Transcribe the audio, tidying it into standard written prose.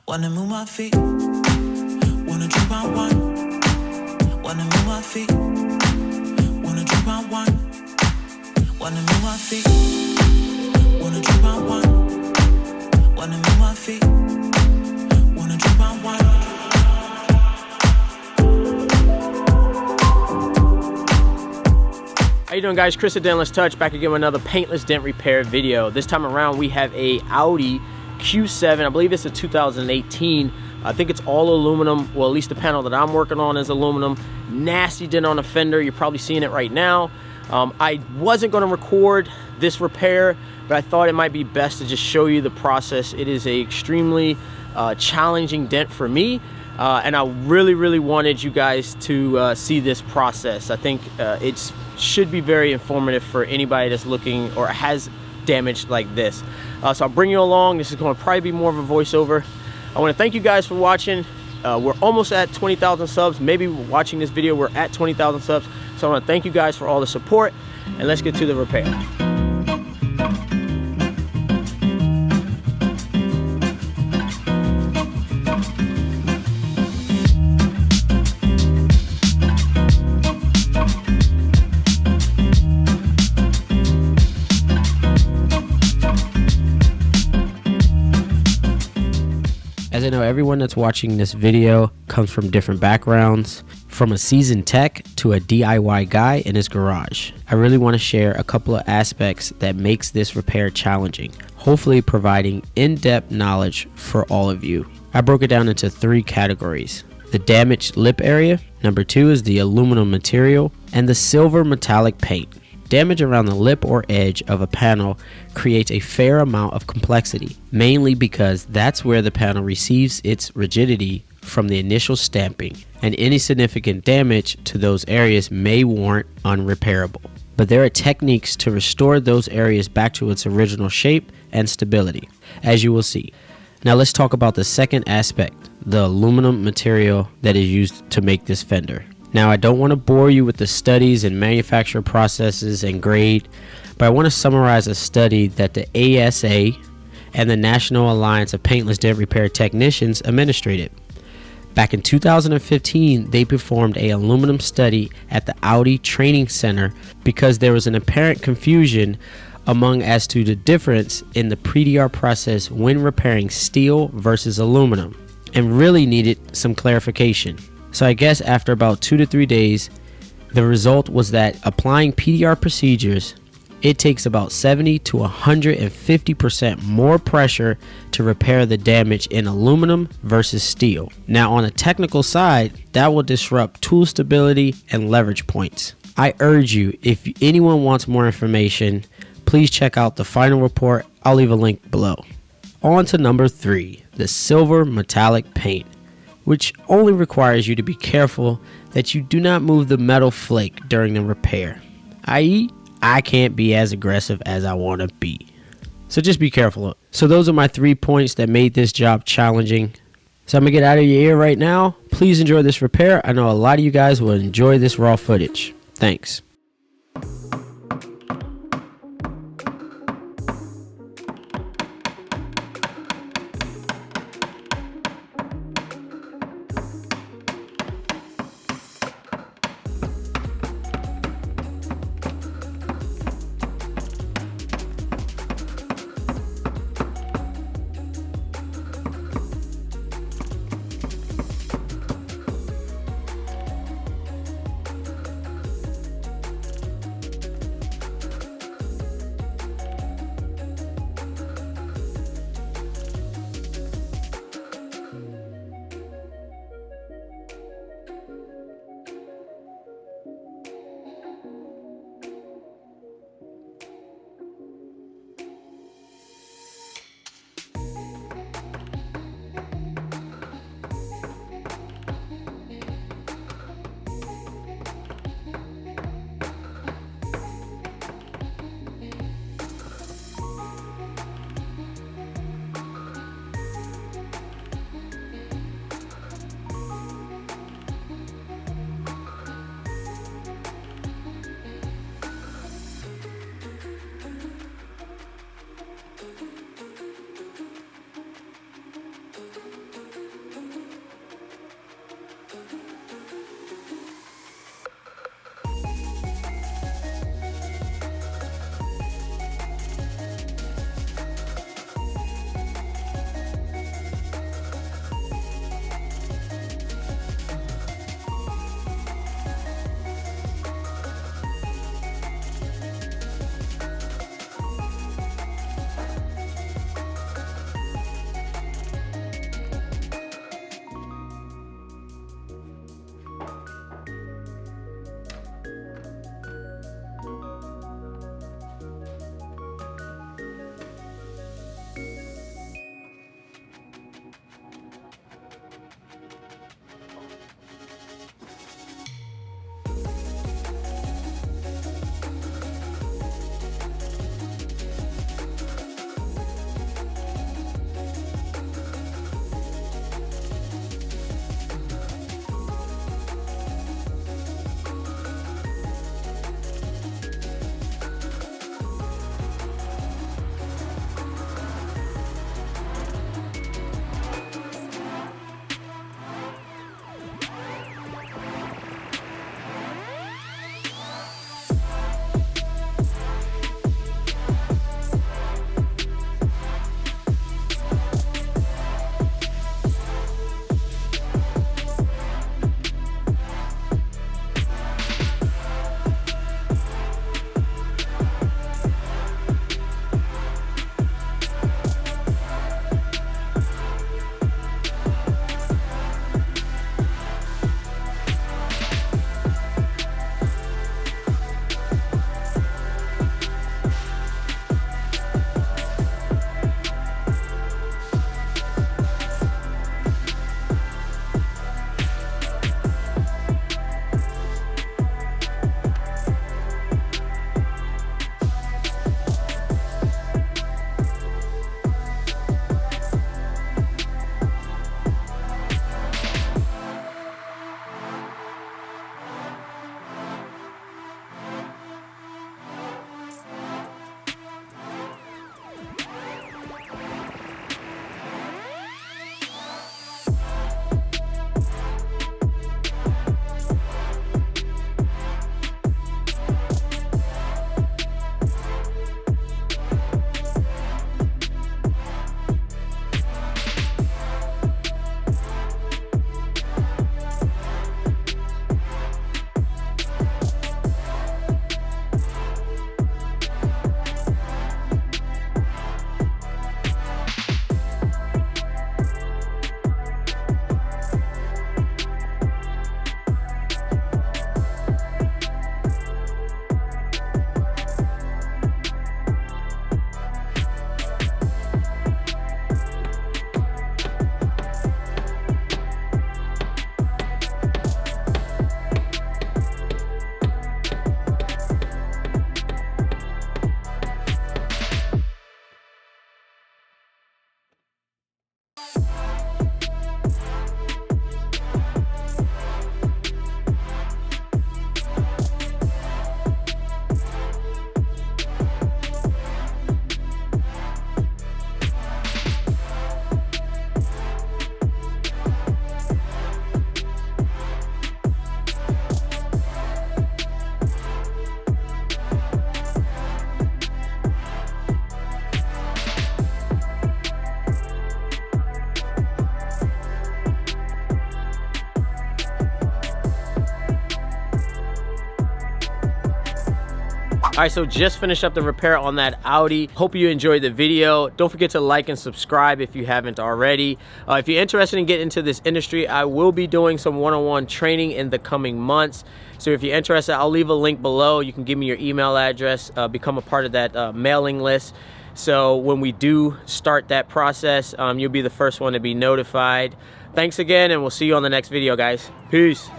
Wanna move my feet, wanna drink my wine. Wanna move my feet, wanna drink my wine. Wanna move my feet, wanna drink my wine. Wanna move my feet, wanna drink my wine. How you doing, guys? Chris at Dentless Touch, back again with another paintless dent repair video. This time around we have a Audi Q7. I believe it's a 2018. I think it's all aluminum. Well, at least the panel that I'm working on is aluminum. Nasty dent on the fender. You're probably seeing it right now. I wasn't going to record this repair, but I thought it might be best to just show you the process. It is a extremely challenging dent for me. And I really wanted you guys to see this process. I think it should be very informative for anybody that's looking or has damage like this. So I'll bring you along. This is going to probably be more of a voiceover. I want to thank you guys for watching. We're almost at 20,000 subs. Maybe watching this video, we're at 20,000 subs. So I want to thank you guys for all the support, and let's get to the repair. As I know, everyone that's watching this video comes from different backgrounds, from a seasoned tech to a DIY guy in his garage. I really want to share a couple of aspects that makes this repair challenging, hopefully providing in-depth knowledge for all of you. I broke it down into 3 categories: the damaged lip area, number 2 is the aluminum material, and the silver metallic paint. Damage around the lip or edge of a panel creates a fair amount of complexity, mainly because that's where the panel receives its rigidity from the initial stamping, and any significant damage to those areas may warrant unrepairable. But there are techniques to restore those areas back to its original shape and stability, as you will see. Now let's talk about the second aspect, the aluminum material that is used to make this fender. Now, I don't want to bore you with the studies and manufacturer processes and grade, but I want to summarize a study that the ASA and the National Alliance of Paintless Dent Repair Technicians administrated. Back in 2015, they performed an aluminum study at the Audi Training Center because there was an apparent confusion among as to the difference in the pre-DR process when repairing steel versus aluminum, and really needed some clarification. So I guess after about 2 to 3 days, the result was that applying PDR procedures, it takes about 70 to 150% more pressure to repair the damage in aluminum versus steel. Now on a technical side, that will disrupt tool stability and leverage points. I urge you, if anyone wants more information, please check out the final report. I'll leave a link below. On to number 3, the silver metallic paint, which only requires you to be careful that you do not move the metal flake during the repair, i.e., I can't be as aggressive as I want to be. So just be careful. So those are my 3 points that made this job challenging. So I'm going to get out of your ear right now. Please enjoy this repair. I know a lot of you guys will enjoy this raw footage. Thanks. right, so just finished up the repair on that Audi. Hope you enjoyed the video. Don't forget to like and subscribe if you haven't already. If you're interested in getting into this industry, I will be doing some one-on-one training in the coming months. So if you're interested, I'll leave a link below. You can give me your email address, become a part of that mailing list. So when we do start that process, you'll be the first one to be notified. Thanks again, and we'll see you on the next video, guys. Peace.